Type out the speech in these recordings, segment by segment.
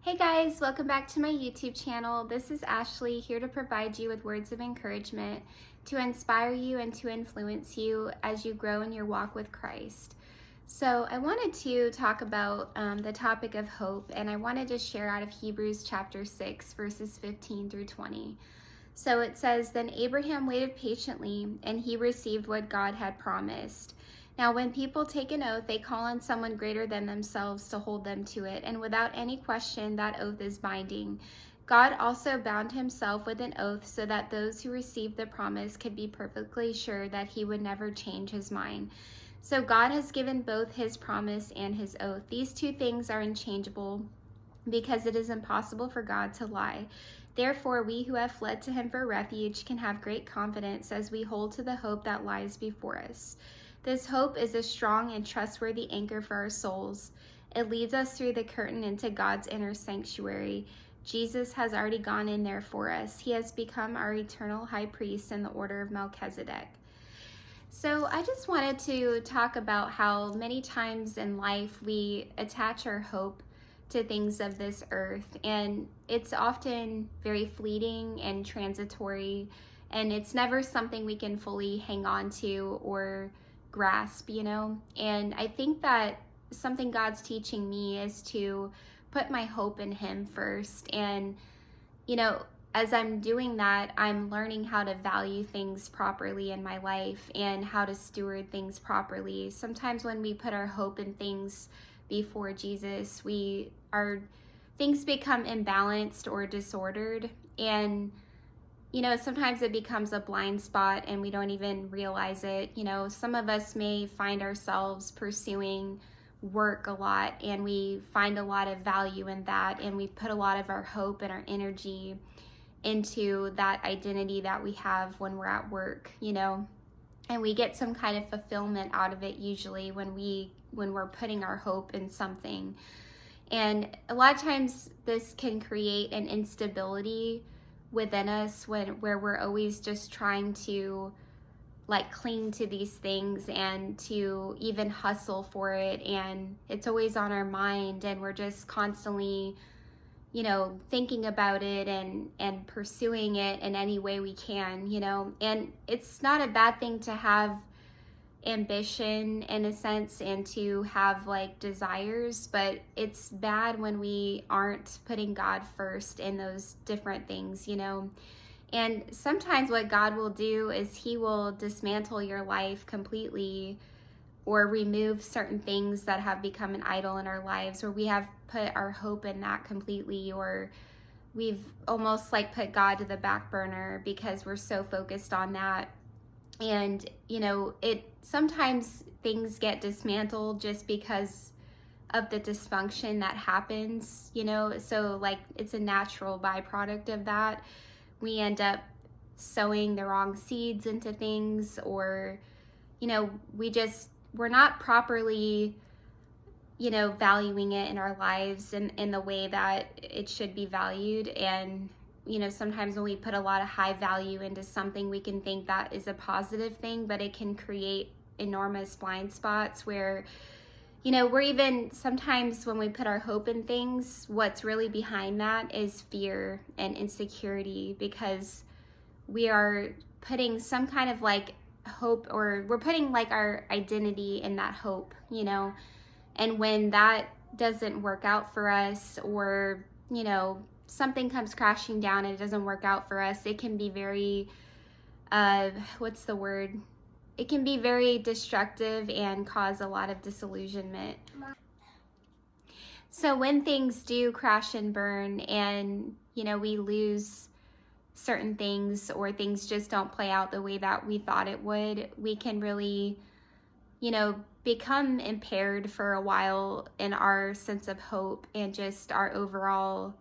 Hey guys, welcome back to my YouTube channel. This is Ashley, here to provide you with words of encouragement to inspire you and to influence you as you grow in your walk with Christ. So I wanted to talk about the topic of hope, and I wanted to share out of Hebrews chapter 6, verses 15 through 20. So it says, "Then Abraham waited patiently, and he received what God had promised. Now, when people take an oath, they call on someone greater than themselves to hold them to it, and without any question, that oath is binding. God also bound himself with an oath so that those who received the promise could be perfectly sure that he would never change his mind. So God has given both his promise and his oath. These two things are unchangeable because it is impossible for God to lie. Therefore, we who have fled to him for refuge can have great confidence as we hold to the hope that lies before us. This hope is a strong and trustworthy anchor for our souls. It leads us through the curtain into God's inner sanctuary. Jesus has already gone in there for us. He has become our eternal high priest in the order of Melchizedek." So I just wanted to talk about how many times in life we attach our hope to things of this earth, and it's often very fleeting and transitory, and it's never something we can fully hang on to or grasp. And I think that something God's teaching me is to put my hope in him first. And as I'm doing that, I'm learning how to value things properly in my life and how to steward things properly. Sometimes when we put our hope in things before Jesus, things become imbalanced or disordered, and sometimes it becomes a blind spot and we don't even realize it. Some of us may find ourselves pursuing work a lot, and we find a lot of value in that, and we put a lot of our hope and our energy into that identity that we have when we're at work, and we get some kind of fulfillment out of it usually when we're putting our hope in something. And a lot of times this can create an instability within us where we're always just trying to cling to these things and to even hustle for it, and it's always on our mind, and we're just constantly thinking about it and pursuing it in any way we can. And it's not a bad thing to have ambition in a sense and to have desires, but it's bad when we aren't putting God first in those different things. And sometimes what God will do is he will dismantle your life completely, or remove certain things that have become an idol in our lives, or we have put our hope in that completely, or we've almost put God to the back burner because we're so focused on that. And sometimes things get dismantled just because of the dysfunction that happens, so it's a natural byproduct of that. We end up sowing the wrong seeds into things, or we're not properly valuing it in our lives in the way that it should be valued. And sometimes when we put a lot of high value into something, we can think that is a positive thing, but it can create enormous blind spots where we're even sometimes when we put our hope in things, what's really behind that is fear and insecurity, because we are putting some kind of hope, or we're putting our identity in that hope, and when that doesn't work out for us, or something comes crashing down and it doesn't work out for us, it can be very it can be very destructive and cause a lot of disillusionment. So when things do crash and burn, and we lose certain things, or things just don't play out the way that we thought it would, we can really become impaired for a while in our sense of hope and just our overall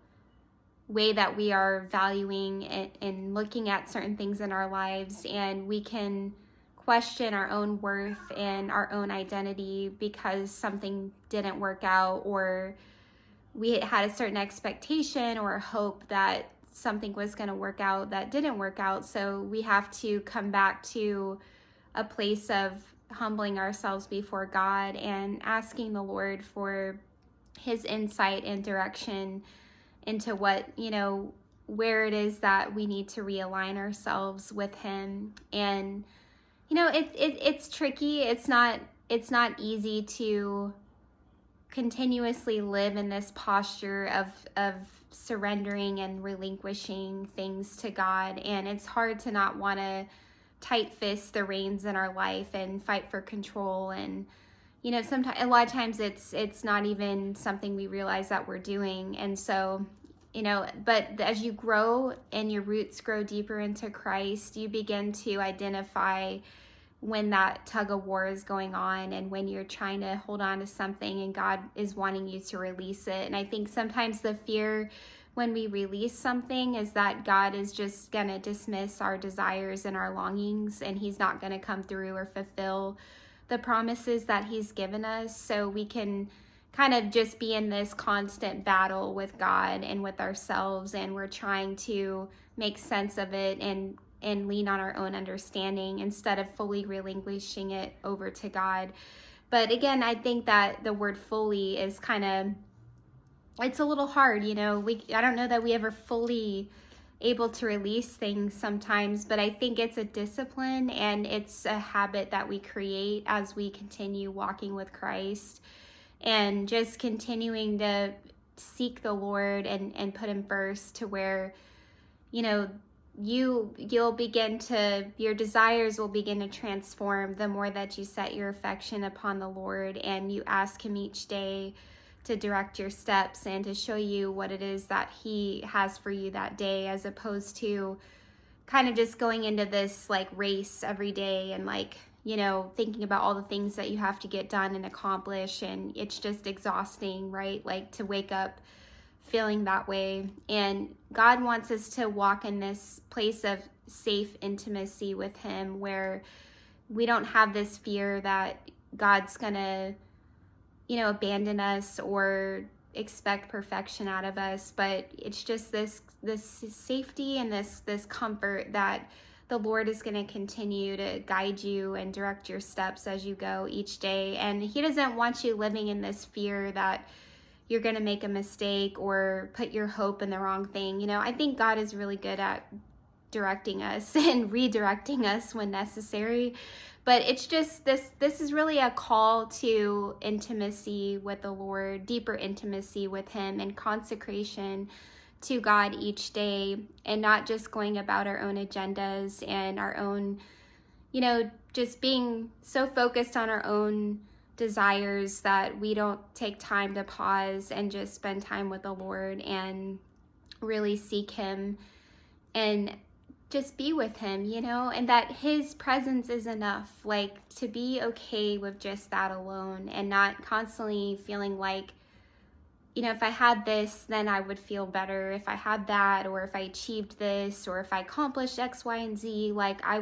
way that we are valuing it and looking at certain things in our lives. And we can question our own worth and our own identity because something didn't work out, or we had a certain expectation or a hope that something was going to work out that didn't work out. So we have to come back to a place of humbling ourselves before God and asking the Lord for his insight and direction into what, where it is that we need to realign ourselves with him. And, it's tricky. It's not easy to continuously live in this posture of surrendering and relinquishing things to God. And it's hard to not want to tight fist the reins in our life and fight for control. And sometimes, a lot of times it's not even something we realize that we're doing. And so, but as you grow and your roots grow deeper into Christ, you begin to identify when that tug of war is going on and when you're trying to hold on to something and God is wanting you to release it. And I think sometimes the fear when we release something is that God is just going to dismiss our desires and our longings, and he's not going to come through or fulfill the promises that he's given us. So we can kind of just be in this constant battle with God and with ourselves, and we're trying to make sense of it and lean on our own understanding instead of fully relinquishing it over to God. But again, I think that the word fully is kind of, it's a little hard, I don't know that we ever fully able to release things sometimes, but I think it's a discipline and it's a habit that we create as we continue walking with Christ and just continuing to seek the Lord and put him first, to where, you'll begin to, your desires will begin to transform the more that you set your affection upon the Lord and you ask him each day to direct your steps and to show you what it is that he has for you that day, as opposed to kind of just going into this like race every day and thinking about all the things that you have to get done and accomplish, and it's just exhausting, right? Like to wake up feeling that way. And God wants us to walk in this place of safe intimacy with him, where we don't have this fear that God's gonna, abandon us or expect perfection out of us, but it's just this safety and this comfort that the Lord is going to continue to guide you and direct your steps as you go each day. And he doesn't want you living in this fear that you're going to make a mistake or put your hope in the wrong thing. I think God is really good at directing us and redirecting us when necessary. But it's just this is really a call to intimacy with the Lord, deeper intimacy with him, and consecration to God each day, and not just going about our own agendas and our own, just being so focused on our own desires that we don't take time to pause and just spend time with the Lord and really seek him and just be with him, and that his presence is enough, to be okay with just that alone and not constantly feeling like, if I had this, then I would feel better. If I had that, or if I achieved this, or if I accomplished X, Y, and Z, I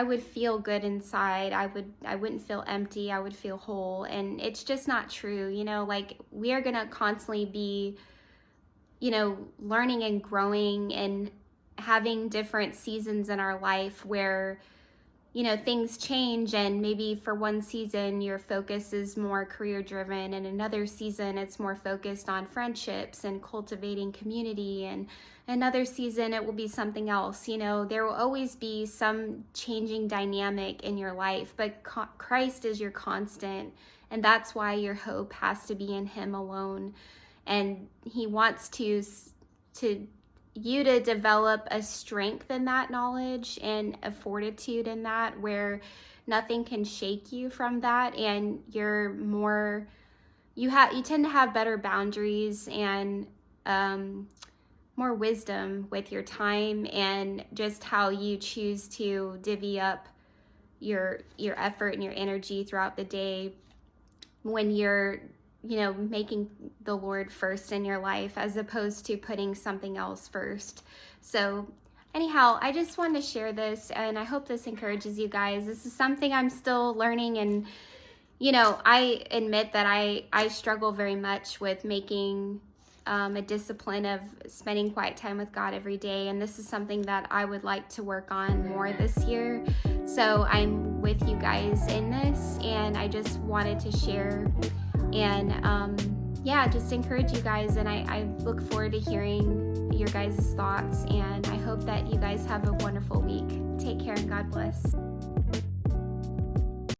would feel good inside. I wouldn't feel empty. I would feel whole. And it's just not true. We are going to constantly be, learning and growing and having different seasons in our life where, things change, and maybe for one season your focus is more career driven, and another season it's more focused on friendships and cultivating community, and another season it will be something else. There will always be some changing dynamic in your life, but Christ is your constant, and that's why your hope has to be in him alone. And he wants you to develop a strength in that knowledge and a fortitude in that, where nothing can shake you from that, and you're more, you tend to have better boundaries and more wisdom with your time, and just how you choose to divvy up your effort and your energy throughout the day when you're making the Lord first in your life, as opposed to putting something else first. So anyhow, I just wanted to share this, and I hope this encourages you guys. This is something I'm still learning, and I admit that I struggle very much with making a discipline of spending quiet time with God every day, and this is something that I would like to work on more this year. So I'm with you guys in this, and I just wanted to share. And yeah, just encourage you guys, and I look forward to hearing your guys' thoughts, and I hope that you guys have a wonderful week. Take care and God bless.